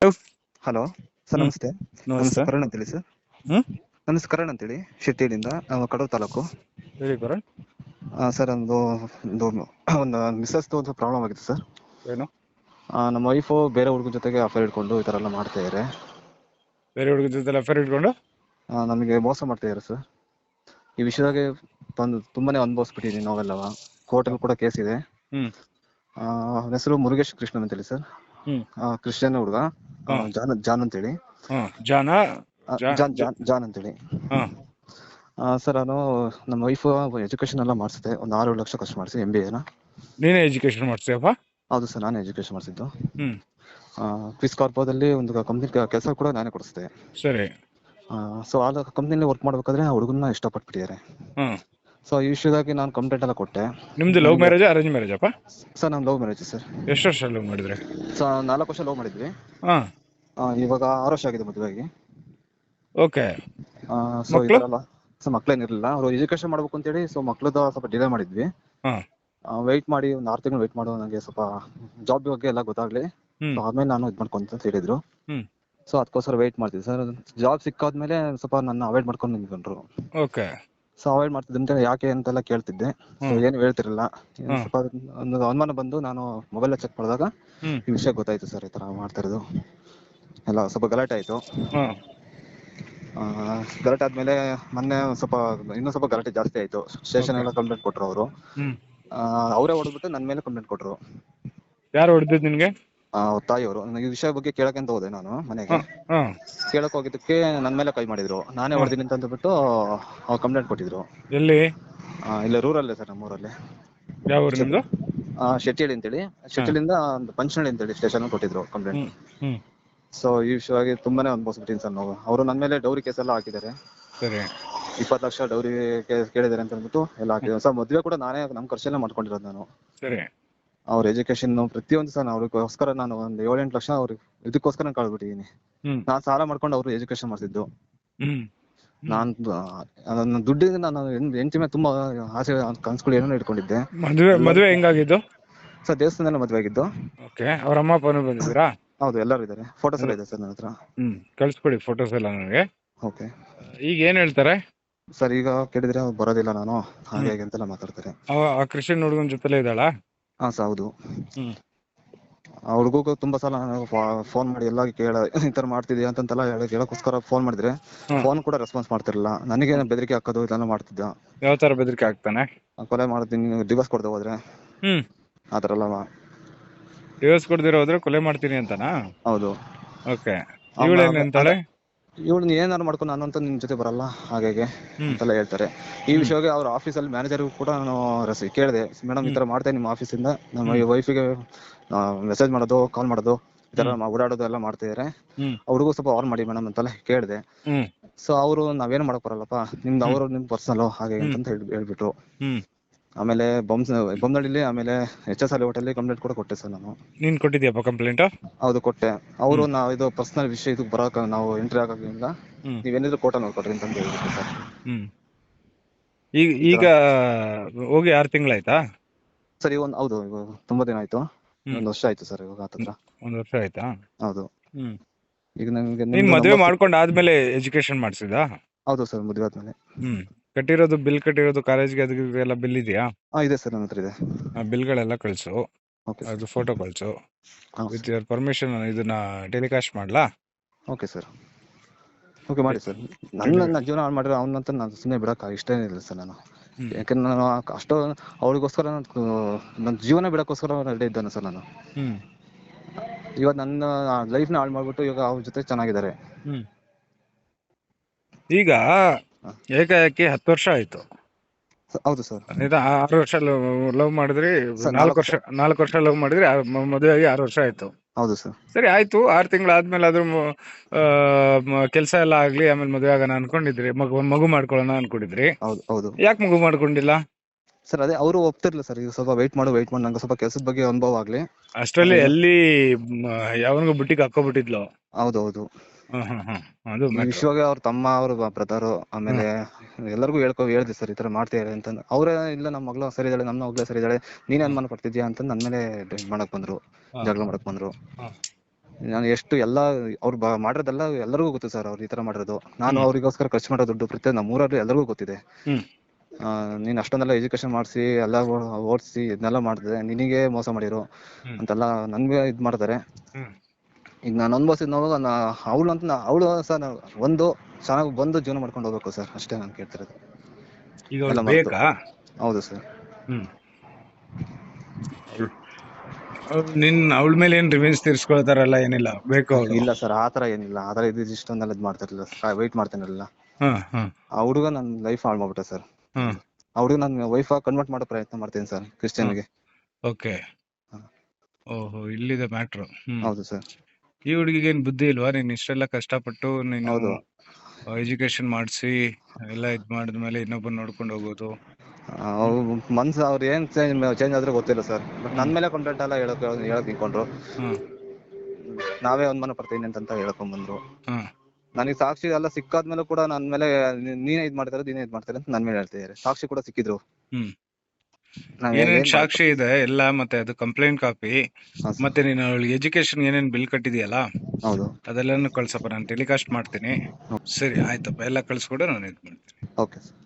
Hello sir, ಹ್ಮ್ ನಮಸ್ತೆ. ನನ್ನ ನಮಸ್ತೆ. ಹೆಸರು ಕರಣ್ ಅಂತೇಳಿ ಸರ್. ಹ್ಮ್ ನನ್ನ ಹೆಸರು ಕರಣ್ ಅಂತೇಳಿ, ಶಿಟ್ಟಿಯಿಂದ, ಕಡೂರು ತಾಲೂಕು. ಹೇಳಿ ಕರಣ್. ಸರ್, ಒಂದು ಮಿಸ್ಸಸ್ದು ಒಂದು ಪ್ರಾಬ್ಲಮ್ ಆಗಿತ್ತು ಸರ್. ಏನು? ನಮ್ಮ ವೈಫು ಬೇರೆ ಹುಡುಗನ ಜೊತೆಗೆ ಅಫೇರ್ ಇಟ್ಕೊಂಡು ಈ ಥರ ಎಲ್ಲ ಮಾಡ್ತಾ ಇದ್ದಾರೆ. ಬೇರೆ ಹುಡುಗ ಜೊತೆ ಅಫೇರ್ ಇಟ್ಕೊಂಡು ನಮಗೆ ಮೋಸ ಮಾಡ್ತಾ ಇದ್ದಾರೆ ಸರ್. ಈ ವಿಷಯದಾಗೆ ತುಂಬಾನೇ ಅನುಭವಿಸ್ಬಿಟ್ಟಿದ್ದೀನಿ ನಾವೆಲ್ಲವ. ಕೋರ್ಟಲ್ಲಿ ಕೂಡ ಕೇಸ್ ಇದೆ. ಹ್ಮ್ ಅವನ ಹೆಸರು ಮುರುಗೇಶ್ ಕೃಷ್ಣನ್ ಅಂತೇಳಿ ಸರ್. ಹ್ಮ್ ಕ್ರಿಶ್ಚಿಯನ್ ಹುಡುಗ. ಹಾ ಜಾನ್ ಅಂತೇಳಿ. ಹಾ ಜಾನ ಜಾನ್ ಅಂತೇಳಿ. ಹಾ ಸರ್, ನಾನು ನಮ್ಮ ವೈಫ್ ಎಜುಕೇಶನ್ ಎಲ್ಲ ಮಾಡಿಸಿದೆ. ಒಂದು 6-7 ಲಕ್ಷ ಖರ್ಚು ಮಾಡಿಸಿ MBA. ನೀನೇ ಎಜುಕೇಶನ್ ಮಾಡ್ತೀಯಪ್ಪ? ಹೌದು ಸರ್, ನಾನೇ ಎಜುಕೇಶನ್ ಮಾಡಿಸಿದ್ದು. ಹ್ಮ್ ಕ್ವಿಸ್ ಕಾರ್ಪೋದಲ್ಲಿ ಒಂದು ಕಂಪ್ನಿ ಕೆಲಸ ಕೂಡ ನಾನೇ ಕೊಡಿಸಿದೆ. ಸರಿ. ಸೊ ಆ ಕಂಪ್ನಿಲಿ ವರ್ಕ್ ಮಾಡ್ಬೇಕಾದ್ರೆ ಆ ಹುಡುಗನ ಇಷ್ಟಪಟ್ಬಿಟ್ಟಿದ್ದಾರೆ. ಹ್ಮ್ ಸೊ ಈ ವಿಷಯದಾಗಿ ನಾನು ಕಂಪ್ಲೇಂಟ್ ಎಲ್ಲ ಕೊಟ್ಟೆ. ನಿಮ್ದು ಲವ್ ಮ್ಯಾರೇಜ್ ಅರೇಂಜ್ ಮ್ಯಾರೇಜ್ ಅಪ್ಪ? ಸರ್, ನಾನು ಲವ್ ಮ್ಯಾರೇಜ್ ಸರ್. ಎಷ್ಟು ವರ್ಷ ಲವ್ ಮಾಡಿದ್ರಿ? ಸರ್, 4 ವರ್ಷ ಲವ್ ಮಾಡಿದ್ವಿ. ಹಾ ಇವಾಗ 6 ವರ್ಷ ಆಗಿದೆ ಮದುವೆಯಾಗಿ. ಓಕೆ. ಸೊ ಈ ಥರ ಎಲ್ಲ ಸರ್, ಮಕ್ಳೇನಿರಲಿಲ್ಲ. ಅವರು ಎಜುಕೇಶನ್ ಮಾಡ್ಬೇಕು ಅಂತೇಳಿ ಸೊ ಮಕ್ಳದ್ದು ಸ್ವಲ್ಪ ಡಿಲೇ ಮಾಡಿದ್ವಿ. ಹಾ ವೆಯ್ಟ್ ಮಾಡಿ ಒಂದು 6 ತಿಂಗಳು ವೆಯ್ಟ್ ಮಾಡು, ನನಗೆ ಸ್ವಲ್ಪ ಜಾಬ್ ಬಗ್ಗೆ ಎಲ್ಲ ಗೊತ್ತಾಗ್ಲಿ, ಹ್ಮ್ ಆದ್ಮೇಲೆ ನಾನು ಇದು ಮಾಡ್ಕೊಂತ ಅಂತ ಹೇಳಿದ್ರು. ಹ್ಮ್ ಸೊ ಅದಕ್ಕೋಸ್ಕರ ವೆಯ್ಟ್ ಮಾಡ್ತಿದ್ದೆ ಸರ್. ಜಾಬ್ ಸಿಕ್ಕಾದ್ಮೇಲೆ ಸ್ವಲ್ಪ ನನ್ನ ಅವಾಯ್ಡ್ ಮಾಡ್ಕೊಂಡು ನಿಂತ್ಕೊಂಡ್ರು. ಓಕೆ. ಸೊ ಅವಾಯ್ಡ್ ಮಾಡ್ತಿದ್ದಂತೆ ಯಾಕೆ ಅಂತೆಲ್ಲ ಕೇಳ್ತಿದ್ದೆ. ಸೊ ಏನು ಹೇಳ್ತಿರಲಿಲ್ಲ. ಸ್ವಲ್ಪ ಒಂದು ಅನುಮಾನ ಬಂದು ನಾನು ಮೊಬೈಲ್ ಚೆಕ್ ಮಾಡಿದಾಗ ಈ ವಿಷಯ ಗೊತ್ತಾಯ್ತು ಸರ್. ಈ ಥರ ಮಾಡ್ತಾ ಇರೋದು ಎಲ್ಲ ಸ್ವಲ್ಪ ಗಲಾಟೆ ಆಯಿತು. ಗಲಾಟೆ ಆದ್ಮೇಲೆ ಮೊನ್ನೆ ಇನ್ನೂ ಸ್ವಲ್ಪ ಗಲಾಟೆ ಜಾಸ್ತಿ ಆಯಿತು. ಸ್ಟೇಷನ್ ಎಲ್ಲ ಕಂಪ್ಲೇಂಟ್ ಕೊಟ್ಟರು ಅವರು. ಅವರೇ ಹೊಡೆದ್ಬಿಟ್ಟು ನನ್ನ ಮೇಲೆ ಕಂಪ್ಲೇಂಟ್ ಕೊಟ್ಟರು. ಯಾರು ಹೊಡೆದಿದ್ದು ನಿನ್ಗೆ? ಅವ್ರ ತಾಯಿಯವರು. ಈ ವಿಷಯ ಬಗ್ಗೆ ಕೇಳಕ್ಕಂತ ಹೋದೆ ನಾನು ಮನೆಗೆ. ಕೇಳಕ್ ಹೋಗಿದ್ದಕ್ಕೆ ನನ್ನ ಮೇಲೆ ಕೈ ಮಾಡಿದ್ರು. ನಾನೇ ಹೊಡೆದಿನಿ ಅಂತ ಅಂದ್ಬಿಟ್ಟು ಅವ್ರು ಕಂಪ್ಲೇಂಟ್ ಕೊಟ್ಟಿದ್ರು. ಎಲ್ಲಿ? ಇಲ್ಲ, ರೂರಲ್ಲೇ ಸರ್, ನಮ್ಮೂರಲ್ಲಿ. ಯಾವ ಊರು ನಿಮ್ದು? ಶೆಟ್ಟಿಹಳ್ಳಿ ಅಂತೇಳಿ. ಶೆಟ್ಟಿಹಳ್ಳಿಯಿಂದ ಒಂದು ಪಂಚನಹಳ್ಳಿ ಅಂತೇಳಿ ಸ್ಟೇಷನ್ ಕೊಟ್ಟಿದ್ರು ಕಂಪ್ಲೇಂಟ್. ಸೊ ಈ ವಿಷಯವಾಗಿ ತುಂಬಾನೇ ಅನುಭವಿಸ್ಬಿಟ್ಟಿನಿ ಸರ್ ನಾವು. ಅವರು ನನ್ನ ಮೇಲೆ ಡೌರಿ ಕೇಸ್ ಎಲ್ಲ ಹಾಕಿದ್ದಾರೆ. ಸರಿ. 20 ಲಕ್ಷ ಡೌರಿ ಕೇಳಿದ್ದಾರೆ ಅಂತ ಅಂದ್ಬಿಟ್ಟು ಎಲ್ಲ ಹಾಕಿದ್ದಾರೆ ಸರ್. ಮದುವೆ ಕೂಡ ನಾನೇ ನಮ್ಮ ಖರ್ಚಲ್ಲೇ ಮಾಡ್ಕೊಂಡಿರೋದು ನಾನು. ಸರಿ. ಅವ್ರ ಎಜುಕೇಶನ್ ಪ್ರತಿಯೊಂದು ಸರ್, ಅವ್ರಿಗೋಸ್ಕರ ನಾನು ಒಂದು 7-8 ಲಕ್ಷ ಅವ್ರಿಗೆ ಇದಕ್ಕೋಸ್ಕರ ಕಳ್ಬಿಟ್ಟಿದ್ದೀನಿ. ನಾನು ಸಾಲ ಮಾಡ್ಕೊಂಡು ಅವ್ರು ಎಜುಕೇಶನ್ ಮಾಡ್ತಿದ್ದು. ನಾನು ದುಡ್ಡಿಗೆ ನಾನು ಹೆಂಡತಿ ಮೇಲೆ ತುಂಬಾ ಆಸೆ ಕನ್ಸುಗಳು ಏನೋ ಇಟ್ಕೊಂಡಿದ್ದೆ. ಮದುವೆ ಹೆಂಗಾಗಿದ್ದು? ಸರ್, ದೇವಸ್ಥಾನದಲ್ಲಿ ಮದುವೆ ಆಗಿದ್ದು. ಓಕೆ. ಅವ್ರ ಅಮ್ಮ ಅಪ್ಪನೂ ಬಂದಿದ್ದೀರಾ? ಹೌದು, ಎಲ್ಲರೂ ಇದ್ದಾರೆ. ಫೋಟೋಸ್ ಎಲ್ಲ ಇದೆ ಸರ್ ನನ್ನ ಹತ್ರ. ಕಳ್ಸ್ಕೊಡಿ ಫೋಟೋಸ್ ಎಲ್ಲ ನನಗೆ. ಓಕೆ. ಈಗ ಏನ್ ಹೇಳ್ತಾರೆ ಸರ್? ಈಗ ಕೇಳಿದ್ರೆ ಅವ್ರು ಬರೋದಿಲ್ಲ, ನಾನು ಹಾಗೆ ಅಂತೆಲ್ಲ ಮಾತಾಡ್ತಾರೆ. ಆ ಕ್ರಿಶ್ಚಿಯನ್ ಹುಡುಗನ ಜೊತೆಲೇ ಇದ್ದಾಳಾ? ಹಾ ಸರ್, ಹೌದು. ಆ ಹುಡುಗಗೂ ತುಂಬಾ ಸಲ ಫೋನ್ ಮಾಡಿ ಎಲ್ಲ ಈ ತರ ಮಾಡ್ತಿದ್ಯಾ ಅಂತೆಲ್ಲ ಹೇಳಕ್ಕೋಸ್ಕರ ಫೋನ್ ಮಾಡಿದ್ರೆ ಫೋನ್ ಕೂಡ ರೆಸ್ಪಾನ್ಸ್ ಮಾಡ್ತಿರ್ಲಿಲ್ಲ. ನನಗೆ ಬೆದರಿಕೆ ಹಾಕೋದು ಇದೆಲ್ಲ ಮಾಡ್ತಿದ್ದ. ಯಾವ ತರ ಬೆದರಿಕೆ ಹಾಕ್ತಾನೆ? ಕೊಲೆ ಮಾಡ್ತೀನಿ, ಡಿವೋರ್ಸ್ ಕೊಡದೆ ಹೋದ್ರೆ, ಆ ತರ ಎಲ್ಲ. ಡಿವೋರ್ಸ್ ಕೊಡದಿರೋ ಹೋದ್ರೆ ಕೊಲೆ ಮಾಡ್ತೀನಿ ಅಂತನಾ? ಹೌದು. ಓಕೆ. ಇವಳೇನಂತಾಳೆ? ಇವಳು ಏನಾರು ಮಾಡ್ಕೊಂಡು ನಾನು ಅಂತ ನಿನ್ ಜೊತೆ ಬರಲ್ಲ ಹಾಗೆ ಅಂತೆಲ್ಲ ಹೇಳ್ತಾರೆ. ಈ ವಿಷಯವಾಗಿ ಅವ್ರ ಆಫೀಸಲ್ಲಿ ಮ್ಯಾನೇಜರ್ ಕೂಡ ನಾನು ಕೇಳಿದೆ, ಮೇಡಮ್ ಈ ತರ ಮಾಡ್ತೇನೆ ನಿಮ್ಮ ಆಫೀಸಿಂದ, ನಮ್ಮ ವೈಫಿಗೆ ಮೆಸೇಜ್ ಮಾಡೋದು, ಕಾಲ್ ಮಾಡೋದು, ಈ ತರ ಓಡಾಡೋದು ಎಲ್ಲ ಮಾಡ್ತಿದಾರೆ, ಅವ್ರಿಗೂ ಸ್ವಲ್ಪ ಆನ್ ಮಾಡಿ ಮೇಡಮ್ ಅಂತೆಲ್ಲ ಕೇಳಿದೆ. ಸೊ ಅವರು ನಾವೇನು ಮಾಡಕ್ ಬರಲ್ಲಪ್ಪ, ನಿಮ್ ಪರ್ಸನಲ್ ಹಾಗೆ ಅಂತ ಹೇಳ್ಬಿಟ್ರು. ಆಮೇಲೆ ಬೊಮ್ಮನಹಳ್ಳಿಲಿ, ಆಮೇಲೆ HSR ಹೋಟೆಲ್ ಕಂಪ್ಲೇಂಟ್ ಕೂಡ ಕೊಟ್ಟೆ ಸರ್ ನಾನು. ನೀನ್ ಕೊಟ್ಟಿದ್ಯಪ್ಪ ಕಂಪ್ಲೇಂಟ್? ಹೌದು, ಕೊಟ್ಟೆ. ಅವರು ಇದು ಪರ್ಸನಲ್ ವಿಷಯ, ಇದಕ್ಕೆ ಬರೋಕ ನಾವು ಎಂಟ್ರಿ ಆಗೋದ್ರಿಂದ ನೀವೇನಿದ್ರು ಕೋರ್ಟಲ್ಲಿ ನೋಡ್ಕೊಡ್ರಿ ಅಂತ ಹೇಳ್ಬಿಟ್ಟು ಸರ್. ಈಗ ಹೋಗಿ 6 ತಿಂಗಳಾಯ್ತಾ ಸರ್? ಹೌದು, ಇವಾಗ ತುಂಬಾ ದಿನ ಆಯ್ತು. 1 ವರ್ಷ ಆಯ್ತು ಸರ್ ಇವಾಗ. ಹತ್ರ 1 ವರ್ಷ ಆಯ್ತಾ? ಹೌದು. ಈಗ ನಂಗೆ ನೀನ್ ಮದುವೆ ಮಾಡ್ಕೊಂಡು ಆದ್ಮೇಲೆ ಎಜುಕೇಶನ್ ಮಾಡ್ಸಿದಾ? ಹೌದು ಸರ್, ಮದುವೆ ಆದ್ಮೇಲೆ. ಕಟ್ಟಿರೋದು ಬಿಲ್ ಕಟ್ಟಿರೋದು ಕಾಲೇಜ್ಗೆ ಅದಕ್ಕೆಲ್ಲ ಬಿಲ್ ಇದೆಯಾ? ಇದೆ ಸರ್, ನನ್ನ ಹತ್ರ ಇದೆ. ಬಿಲ್ಗಳೆಲ್ಲ ಕಳ್ಸು, ಅದು ಫೋಟೋ ಕಳ್ಸು. ವಿತ್ ಯುವರ್ ಪರ್ಮಿಷನ್ ಇದನ್ನ ಟೆಲಿಕಾಸ್ಟ್ ಮಾಡ್ಲಾ? ಓಕೆ ಸರ್, ಓಕೆ ಮಾಡಿ ಸರ್. ನನ್ನ ಜೀವನ ಹಾಳು ಮಾಡಿರೋ ಅವನಂತ ನಾನು ಸುಮ್ಮನೆ ಬಿಡಕ್ಕೆ ಇಷ್ಟೇ ಇಲ್ಲ ಸರ್ ನಾನು. ಯಾಕಂದ್ರೆ ನಾನು ಅಷ್ಟು ಅವಳಿಗೋಸ್ಕರ ನನ್ನ ಜೀವನ ಬಿಡಕ್ಕೋಸ್ಕರ ರೆಡಿ ಇದ್ದಾನೆ ಸರ್ ನಾನು. ಇವಾಗ ನನ್ನ ಲೈಫ್ನ ಹಾಳು ಮಾಡ್ಬಿಟ್ಟು ಇವಾಗ ಅವ್ರ ಜೊತೆ ಚೆನ್ನಾಗಿದ್ದಾರೆ. ಈಗ ಏಕಾಏಕಿ 10 ವರ್ಷ ಆಯ್ತು. ಹೌದು ಸರ್. 6 ವರ್ಷ ಲವ್ ಮಾಡಿದ್ರಿ, 4 ವರ್ಷ ಲವ್ ಮಾಡಿದ್ರಿ, ಮದುವೆ ಆಗಿ 6 ವರ್ಷ ಆಯ್ತು. ಹೌದು ಸರ್. ಸರಿ ಆಯ್ತು, 6 ತಿಂಗಳು ಆದ್ಮೇಲೆ ಅದ್ರ ಕೆಲಸ ಎಲ್ಲ ಆಗ್ಲಿ, ಆಮೇಲೆ ಮದುವೆ ಆಗೋಣ ಅನ್ಕೊಂಡಿದ್ರಿ, ಮಗು ಮಾಡ್ಕೊಳ್ಳೋಣ ಅನ್ಕೊಂಡಿದ್ರಿ. ಹೌದು. ಯಾಕೆ ಮಗು ಮಾಡ್ಕೊಂಡಿಲ್ಲ ಸರ್? ಅದೇ ಅವರು ಒಪ್ತಿರ್ಲಿಲ್ಲ ಸರ್. ಈಗ ಸ್ವಲ್ಪ ವೆಯ್ಟ್ ಮಾಡಿ ನಂಗೆ ಸ್ವಲ್ಪ ಕೆಲಸದ ಬಗ್ಗೆ ಅನುಭವ ಆಗ್ಲಿ. ಅಷ್ಟರಲ್ಲಿ ಎಲ್ಲಿ ಯಾವನಿಗೂ ಬುಟ್ಟಿಗೆ ಹಾಕೋಬಿಟ್ಟಿದ್ಲು. ಹೌದು. ಈ ವಿಷಯವಾಗಿ ಅವ್ರ ತಮ್ಮ, ಅವ್ರ ಬ್ರದರ್, ಆಮೇಲೆ ಎಲ್ಲರಿಗೂ ಹೇಳ್ದೆ ಸರ್, ಈ ತರ ಮಾಡ್ತಿದ್ದಾರೆ ಅಂತ. ಅವರೇ ಇಲ್ಲ, ನಮ್ಮ ಮಗಳು ಸರಿ ಇದ್ದಾಳೆ, ನಮ್ಮ ಮಗಳೇ ಸರಿ ಇದ್ದಾಳೆ, ನೀನ್ ಅನುಮಾನ ಪಡ್ತಿದ್ಯಾ ಅಂತ ನನ್ನ ಮೇಲೆ ಮಾಡಕ್ ಬಂದ್ರು, ಜಗಳ ಮಾಡಕ್ ಬಂದ್ರು. ನಾನು ಎಷ್ಟು ಎಲ್ಲ ಅವ್ರು ಮಾಡಿರೋದೆಲ್ಲ ಎಲ್ಲರಿಗೂ ಗೊತ್ತು ಸರ್. ಅವ್ರು ಈ ತರ ಮಾಡಿರೋದು. ನಾನು ಹ್ಮ್. ಅವ್ರಿಗೋಸ್ಕರ ಖರ್ಚು ಮಾಡೋ ದುಡ್ಡು ಪ್ರತಿ ನಮ್ಮೂರಲ್ಲಿ ಎಲ್ಲರಿಗೂ ಗೊತ್ತಿದೆ. ಹ್ಮ್. ನೀನ್ ಅಷ್ಟೊಂದೆಲ್ಲ ಎಜುಕೇಶನ್ ಮಾಡಿಸಿ ಎಲ್ಲ ಓದಿಸಿ ಇದನ್ನೆಲ್ಲ ಮಾಡಿದ್ರೆ ನಿನಗೆ ಮೋಸ ಮಾಡಿರೋ ಹ್ಮ್. ಅಂತೆಲ್ಲ ನನ್ಗೆ ಇದ್ ಮಾಡ್ತಾರೆ. ಹ್ಮ್. ಈಗ ನಾನು ಅನ್ಭವಿಸಿದ್ ನೋವಾಗ ಅವಳು ಸರ್ ಒಂದು ಚೆನ್ನಾಗಿ ಬಂದು ಜೀವನ ಮಾಡ್ಕೊಂಡು ಹೋಗ್ಬೇಕು ಸರ್, ಅಷ್ಟೇ ನಾನು ಕೇಳ್ತಿರೋದು. ಈಗ ಎಲ್ಲ ಅವ್ಳಿಗೆ ಮರ್ತು. ಬೇಕಾ? ಹೌದು ಸರ್. ಹ್ಮ್. ಅವಳ ಮೇಲೆ ಏನ್ ರಿವೆಂಜ್ ತೀರ್ಸ್ಕೊಳ್ತಾರಲ್ಲ, ಏನಿಲ್ಲ, ಬೇಕು ಅವಳು? ಇಲ್ಲ ಸರ್, ಆತರ ಏನಿಲ್ಲ. ಆತರ ಇಷ್ಟೊಂದೆಲ್ಲ ಇದ್ ಮಾಡ್ತಿರ್ಲಿಲ್ಲ, ವೆಯ್ಟ್ ಮಾಡ್ತಾನಿರಲಿಲ್ಲ. ಹ್ಮ್. ಹ್ಮ್. ಆ ಹುಡುಗ ನನ್ ಲೈಫ್ ಹಾಳು ಮಾಡ್ಬಿಟ್ಟ ಸರ್. ಹ್ಮ್. ಆ ಹುಡುಗ ನನ್ನ ವೈಫ್ ಕನ್ವರ್ಟ್ ಮಾಡೋ ಪ್ರಯತ್ನ ಮಾಡ್ತೀನಿ ಸರ್, ಕ್ರಿಶ್ಚಿಯನ್ಗೆ. ಓಕೆ. ಓಹೋ, ಇಲ್ಲಿದೆ ಮ್ಯಾಟ್ರು. ಹೌದು ಸರ್. ಈ ಹುಡುಗಿಗೆ ಏನ್ ಬುದ್ಧಿ ಇಲ್ವಾ? ನೀನ್ ಇಷ್ಟೆಲ್ಲ ಕಷ್ಟಪಟ್ಟು ನೀನು ಹೌದು. ಎಜುಕೇಶನ್ ಮಾಡಿಸಿ ಎಲ್ಲ ಇದ್ ಮಾಡಿದ್ಮೇಲೆ ಇನ್ನೊಬ್ಬನ್ ನೋಡ್ಕೊಂಡು ಹೋಗೋದು? ಮನ್ಸು ಅವ್ರು ಏನ್ ಚೇಂಜ್ ಆದ್ರೆ ಗೊತ್ತಿಲ್ಲ ಸರ್. ಬಟ್ ನನ್ ಮೇಲೆ ಕಂಪ್ಲೇಂಟ್ ಎಲ್ಲ ಹೇಳಕ್ ನಿಂತ್ಕೊಂಡ್ರು. ಹ್ಮ್. ನಾವೇ ಅನುಮಾನ ಪಡ್ತೀನಿ ಅಂತ ಹೇಳ್ಕೊಂಡ್ ಬಂದ್ರು. ಹ್ಮ್. ನನಗೆ ಸಾಕ್ಷಿ ಎಲ್ಲ ಸಿಕ್ಕಾದ್ಮೇಲೆ ಕೂಡ ನನ್ ಮೇಲೆ ನೀನೇ ಇದ್ ಮಾಡ್ತಾರೆ ಅಂತ ನನ್ ಮೇಲೆ ಹೇಳ್ತಿದ್ದಾರೆ. ಸಾಕ್ಷಿ ಕೂಡ ಸಿಕ್ಕಿದ್ರು. ಹ್ಮ್. ನಾವ್ ಏನೇನ್ ಏನ್ ಸಾಕ್ಷಿ ಇದೆ ಎಲ್ಲ, ಮತ್ತೆ ಅದು ಕಂಪ್ಲೇಂಟ್ ಕಾಪಿ, ಹಾ ಸರ್. ಮತ್ತೆ ನೀನು ಅವಳಿಗೆ ಎಜುಕೇಶನ್ ಏನೇನ್ ಬಿಲ್ ಕಟ್ಟಿದ್ಯಲ್ಲ ಹೌದು. ಅದೆಲ್ಲನೂ ಕಳ್ಸಪ್ಪ, ನಾನು ಟೆಲಿಕಾಸ್ಟ್ ಮಾಡ್ತೀನಿ. ಸರಿ, ಆಯ್ತಪ್ಪ, ಎಲ್ಲ ಕಳ್ಸ್ಕೊಡು, ನಾನು ಇದ್ ಮಾಡ್ತೀನಿ. Okay sir.